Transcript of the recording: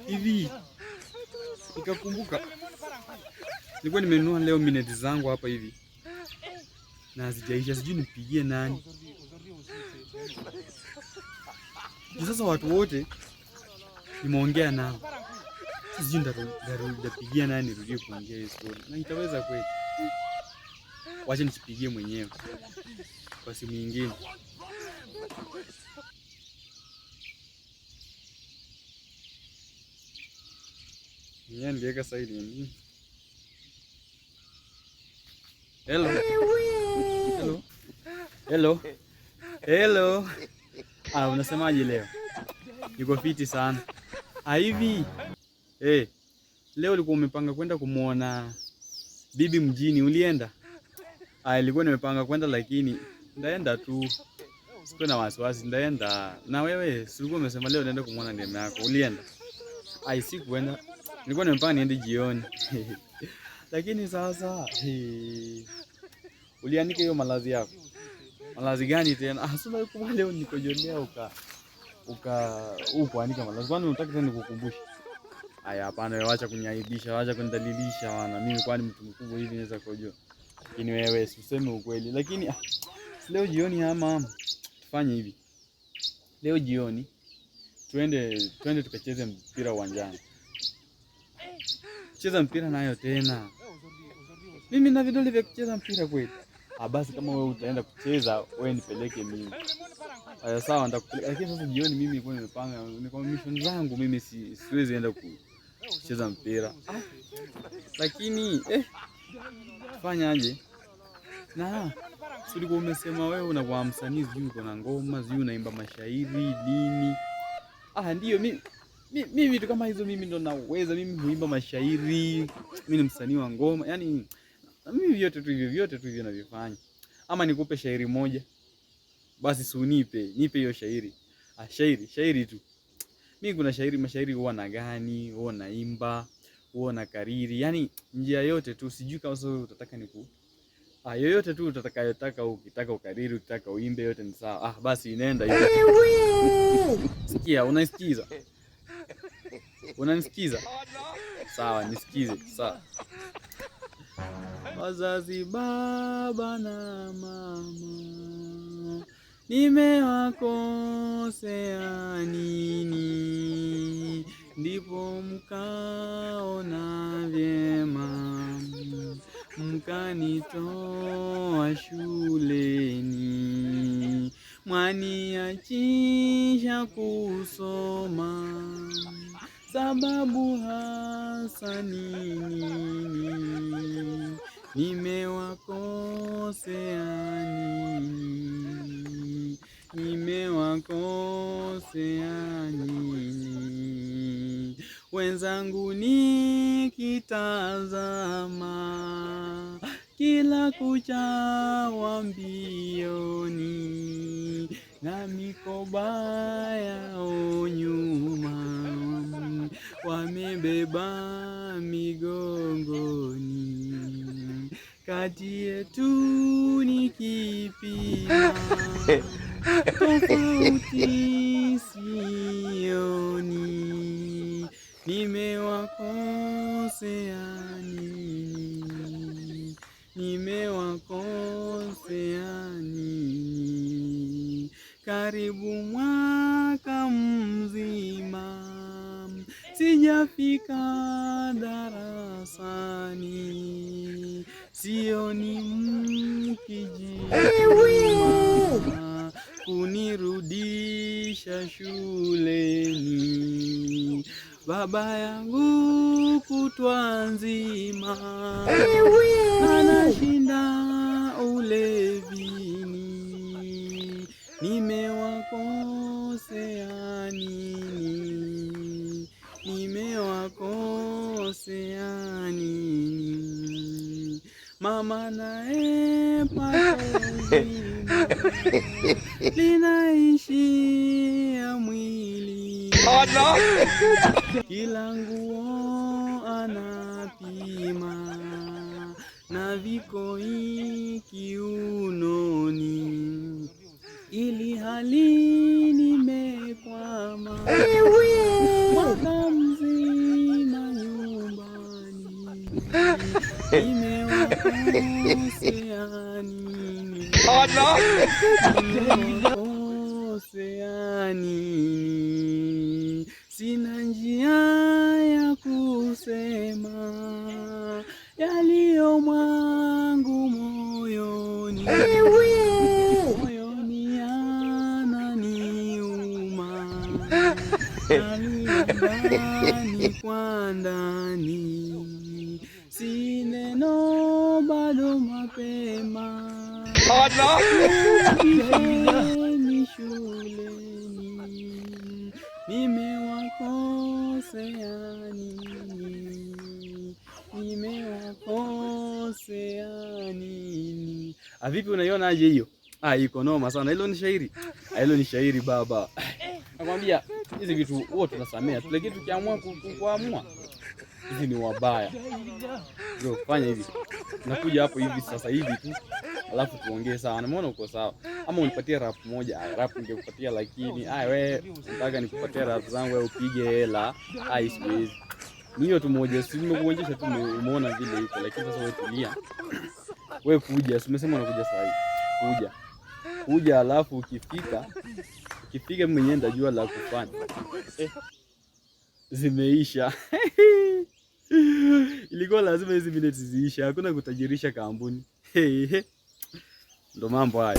Hivi nikakumbuka nilikuwa nimenunua leo mineti zangu hapa hivi na hazijaisha, sijui nipigie nani. Sasa watu wote nimeongea nao, sijui nitapigia nani nirudie kuongea hiyo story. Na itaweza kweli? Wacha nijipigie mwenyewe kwa simu nyingine. Mimi niliweka silent. Hello. Hello. Hello. Hello. Unasemaje leo? Niko fiti sana. Hivi. Leo ulikuwa umepanga kwenda kumuona bibi mjini, ulienda? Nilikuwa nimepanga kwenda lakini ndaenda tu. Siko na wasiwasi, ndaenda. Na wewe, si ulikuwa umesema leo unaenda kumuona ndeme yako, ulienda? Sikuenda. Nilikuwa nimepanga niende jioni. Lakini sasa ulianika hiyo malazi yako. Malazi gani tena? Sasa kwa leo nikojolea ukaandika malazi. Kwani unataka tena nikukumbushe? Hapana, wewe acha kuniaibisha, acha kunidhalilisha bwana. Mimi kwani mtu mkubwa hivi naweza kujua. Lakini wewe usiseme ukweli. Lakini leo jioni ama tufanye hivi. Leo jioni twende tukacheze mpira uwanjani. Cheza mpira nayo tena. Mimi na vidole vya kucheza mpira kweli. Basi kama wewe utaenda kucheza, wewe nipeleke mimi. Sawa, nitakupeleka. Lakini sasa jioni mimi nilikuwa nimepanga, niko mission zangu, mimi siwezi enda kucheza mpira. Lakini fanyaje? Na ulikuwa umesema wewe unakuwa msanii, sijui uko na ngoma, sijui unaimba mashairi nini. Ndio mimi vitu kama hizo mimi ndo naweza. Mimi huimba mashairi, mimi ni msanii wa ngoma. Yaani mimi vyote tu hivyo navifanya. Ama nikupe shairi moja? Basi si nipe hiyo shairi. Shairi tu. Mimi kuna mashairi huwa na gani, huwa naimba, huwa na kariri. Yaani njia yote tu, sijui kama wewe utataka yoyote tu utakayotaka, ukitaka ukariri, ukitaka uimbe, yote ni sawa. Basi inaenda hiyo. Sikia, unaisikiza? Unanisikiza? Sawa, nisikize. Sawa. Wazazi baba na mama, nimewakosea nini? Ndipo mkaona vyema mkanitoa shuleni, mwaniachisha kusoma, sababu hasa nini? Nimewakosea nini? Nimewakosea nini? Wenzangu nikitazama, kila kuchao mbioni, na mikoba yao nyuma, wamebeba migongoni. Kati yetu ni kipi tofauti sioni? Nimewakosea nini? Nimewakosea nini? Karibu mwaka mzima sijafika darasani, sioni mkijituma kunirudisha shuleni. Baba yangu kutwa nzima anashinda ulevini. Nimewakosea nini? Nimewakosea nini? Mama naye pato zima linaishia mwili, kila nguo anapima na vikoi kiunoni, ili hali Sina njia ya kusema yaliyo mwangu moyoni, moyoni yananiuma, yaliyo ndani kwa ndani, si neno bado mapema. Ni shuleni nimewakosea nini? Nimewakosea nini? Vipi, unaiona aje hiyo? Iko noma sana. Hilo ni shairi. Hilo ni shairi baba. Nakwambia hizi vitu wote tunasamea. Tule kitu kiamua kuamua. Hizi ni wabaya. Bro, fanya hivi. Nakuja hapo hivi sasa hivi tu. Alafu tuongee sawa. Naona uko sawa. Ama unipatie rap moja. Rap ningekupatia, lakini wewe unataka nikupatie rap zangu wewe upige hela. Siwezi. Ni hiyo tu moja. Si nimekuonyesha tu, umeona vile iko, lakini sasa wewe tulia. Wewe kuja, umesema unakuja saa hii. Kuja alafu ukifika mwenyewe ndajua la kufanya. Zimeisha. Ilikuwa lazima hizi minutes ziisha. Hakuna kutajirisha kampuni. Ndo mambo haya.